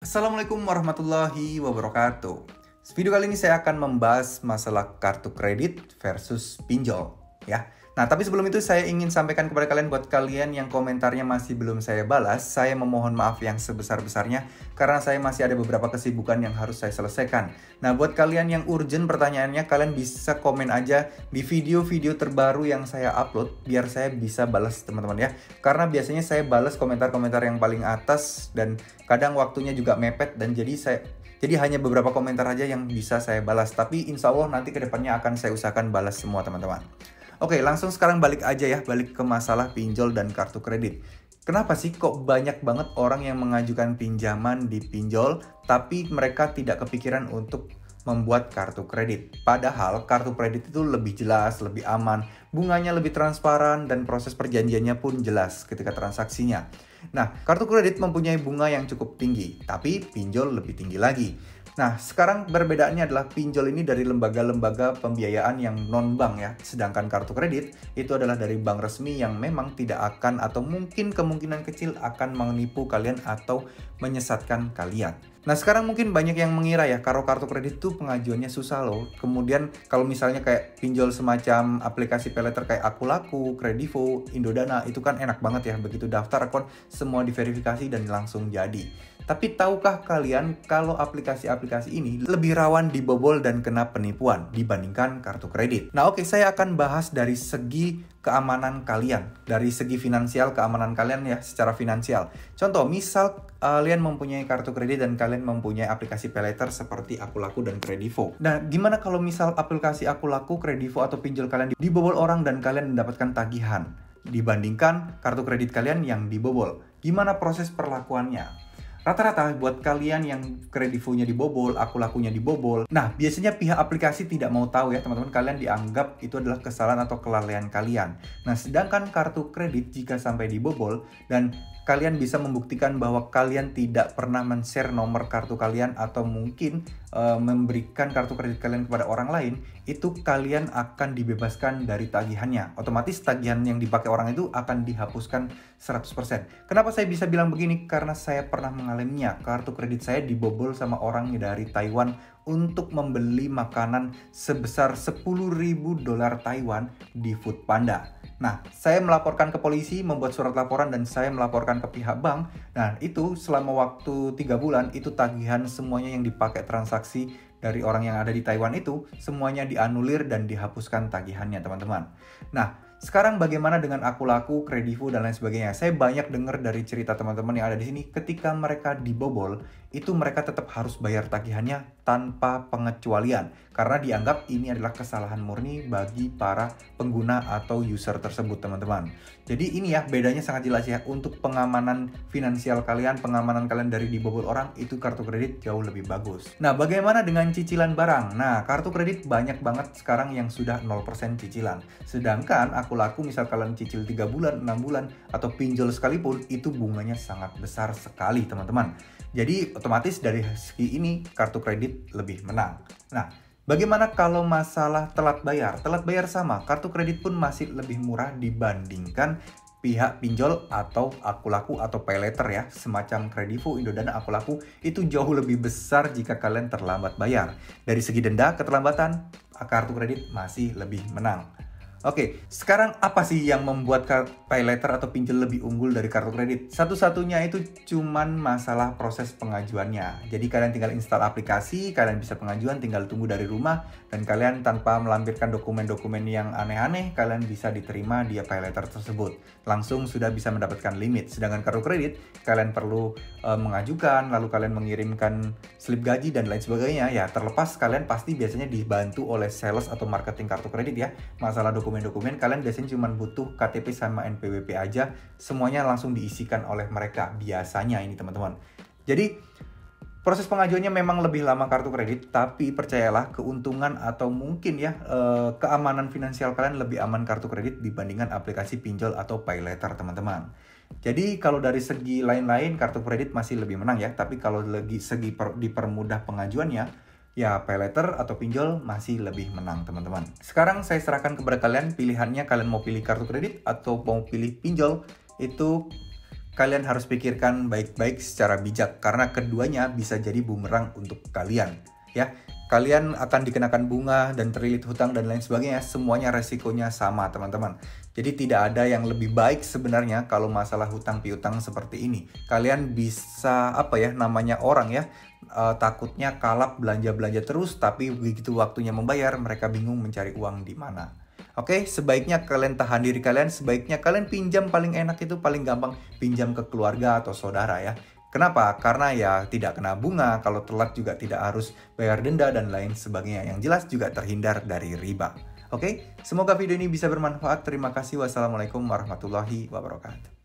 Assalamualaikum warahmatullahi wabarakatuh. Video kali ini saya akan membahas masalah kartu kredit versus pinjol ya. Nah, tapi sebelum itu saya ingin sampaikan kepada kalian, buat kalian yang komentarnya masih belum saya balas, saya memohon maaf yang sebesar-besarnya karena saya masih ada beberapa kesibukan yang harus saya selesaikan. Nah, buat kalian yang urgent pertanyaannya, kalian bisa komen aja di video-video terbaru yang saya upload biar saya bisa balas teman-teman ya. Karena biasanya saya balas komentar-komentar yang paling atas dan kadang waktunya juga mepet, dan jadi hanya beberapa komentar aja yang bisa saya balas. Tapi insya Allah nanti kedepannya akan saya usahakan balas semua teman-teman. Oke, langsung sekarang balik ke masalah pinjol dan kartu kredit. Kenapa sih kok banyak banget orang yang mengajukan pinjaman di pinjol, tapi mereka tidak kepikiran untuk membuat kartu kredit? Padahal kartu kredit itu lebih jelas, lebih aman, bunganya lebih transparan, dan proses perjanjiannya pun jelas ketika transaksinya. Nah, kartu kredit mempunyai bunga yang cukup tinggi, tapi pinjol lebih tinggi lagi. Nah, sekarang perbedaannya adalah pinjol ini dari lembaga-lembaga pembiayaan yang non-bank ya. Sedangkan kartu kredit itu adalah dari bank resmi yang memang tidak akan, atau mungkin kemungkinan kecil akan menipu kalian atau menyesatkan kalian. Nah, sekarang mungkin banyak yang mengira ya, kalau kartu kredit itu pengajuannya susah loh. Kemudian kalau misalnya kayak pinjol semacam aplikasi paylater kayak Akulaku, Kredivo, Indodana, itu kan enak banget ya. Begitu daftar akun, semua diverifikasi dan langsung jadi. Tapi tahukah kalian kalau aplikasi-aplikasi ini lebih rawan dibobol dan kena penipuan dibandingkan kartu kredit? Nah, oke, saya akan bahas dari segi keamanan kalian, dari segi finansial, keamanan kalian ya secara finansial. Contoh, misal kalian mempunyai kartu kredit dan kalian mempunyai aplikasi paylater seperti Akulaku dan Kredivo. Nah, gimana kalau misal aplikasi Akulaku, Kredivo, atau pinjol kalian dibobol orang dan kalian mendapatkan tagihan dibandingkan kartu kredit kalian yang dibobol? Gimana proses perlakuannya? Rata-rata buat kalian yang Kredivonya dibobol, Akulakunya dibobol, nah biasanya pihak aplikasi tidak mau tahu ya teman-teman, kalian dianggap itu adalah kesalahan atau kelalaian kalian. Nah, sedangkan kartu kredit jika sampai dibobol dan kalian bisa membuktikan bahwa kalian tidak pernah men-share nomor kartu kalian atau mungkin memberikan kartu kredit kalian kepada orang lain, itu kalian akan dibebaskan dari tagihannya. Otomatis tagihan yang dipakai orang itu akan dihapuskan 100%. Kenapa saya bisa bilang begini? Karena saya pernah mengalaminya. Kartu kredit saya dibobol sama orang dari Taiwan untuk membeli makanan sebesar $10.000 Taiwan di Foodpanda. Nah, saya melaporkan ke polisi, membuat surat laporan, dan saya melaporkan ke pihak bank. Nah, itu selama waktu 3 bulan, itu tagihan semuanya yang dipakai transaksi dari orang yang ada di Taiwan itu, semuanya dianulir dan dihapuskan tagihannya, teman-teman. Nah, sekarang bagaimana dengan Akulaku, Kredivo, dan lain sebagainya? Saya banyak dengar dari cerita teman-teman yang ada di sini, ketika mereka dibobol, itu mereka tetap harus bayar tagihannya tanpa pengecualian. Karena dianggap ini adalah kesalahan murni bagi para pengguna atau user tersebut, teman-teman. Jadi ini ya, bedanya sangat jelas ya. Untuk pengamanan finansial kalian, pengamanan kalian dari dibobol orang, itu kartu kredit jauh lebih bagus. Nah, bagaimana dengan cicilan barang? Nah, kartu kredit banyak banget sekarang yang sudah 0% cicilan. Sedangkan Akulaku misal kalian cicil 3 bulan, 6 bulan, atau pinjol sekalipun, itu bunganya sangat besar sekali, teman-teman. Jadi otomatis dari segi ini kartu kredit lebih menang. Nah, bagaimana kalau masalah telat bayar? Telat bayar sama, kartu kredit pun masih lebih murah dibandingkan pihak pinjol atau Akulaku atau paylater ya. Semacam Kredivo, Indodana, Akulaku itu jauh lebih besar jika kalian terlambat bayar. Dari segi denda, keterlambatan, kartu kredit masih lebih menang. Oke, sekarang apa sih yang membuat paylater atau pinjol lebih unggul dari kartu kredit? Satu-satunya itu cuman masalah proses pengajuannya. Jadi kalian tinggal install aplikasi, kalian bisa pengajuan, tinggal tunggu dari rumah, dan kalian tanpa melampirkan dokumen-dokumen yang aneh-aneh, kalian bisa diterima di paylater tersebut. Langsung sudah bisa mendapatkan limit. Sedangkan kartu kredit, kalian perlu mengajukan, lalu kalian mengirimkan slip gaji dan lain sebagainya. Ya, terlepas kalian pasti biasanya dibantu oleh sales atau marketing kartu kredit ya. Masalah dokumen-dokumen kalian biasanya cuma butuh KTP sama NPWP aja, semuanya langsung diisikan oleh mereka biasanya ini, teman-teman. Jadi proses pengajuannya memang lebih lama kartu kredit, tapi percayalah keuntungan atau mungkin ya keamanan finansial kalian lebih aman kartu kredit dibandingkan aplikasi pinjol atau paylater, teman-teman. Jadi kalau dari segi lain-lain kartu kredit masih lebih menang ya, tapi kalau lagi segi dipermudah pengajuannya, ya paylater atau pinjol masih lebih menang, teman-teman. Sekarang saya serahkan kepada kalian pilihannya, kalian mau pilih kartu kredit atau mau pilih pinjol, itu kalian harus pikirkan baik-baik secara bijak karena keduanya bisa jadi bumerang untuk kalian, ya. Kalian akan dikenakan bunga dan terlilit hutang dan lain sebagainya, semuanya resikonya sama, teman-teman. Jadi tidak ada yang lebih baik sebenarnya kalau masalah hutang piutang seperti ini. Kalian bisa namanya orang ya, takutnya kalap belanja-belanja terus, tapi begitu waktunya membayar mereka bingung mencari uang di mana. Oke, sebaiknya kalian tahan diri kalian, sebaiknya kalian pinjam, paling enak itu paling gampang pinjam ke keluarga atau saudara ya. Kenapa? Karena ya tidak kena bunga, kalau telat juga tidak harus bayar denda dan lain sebagainya. Yang jelas juga terhindar dari riba. Oke, semoga video ini bisa bermanfaat. Terima kasih. Wassalamualaikum warahmatullahi wabarakatuh.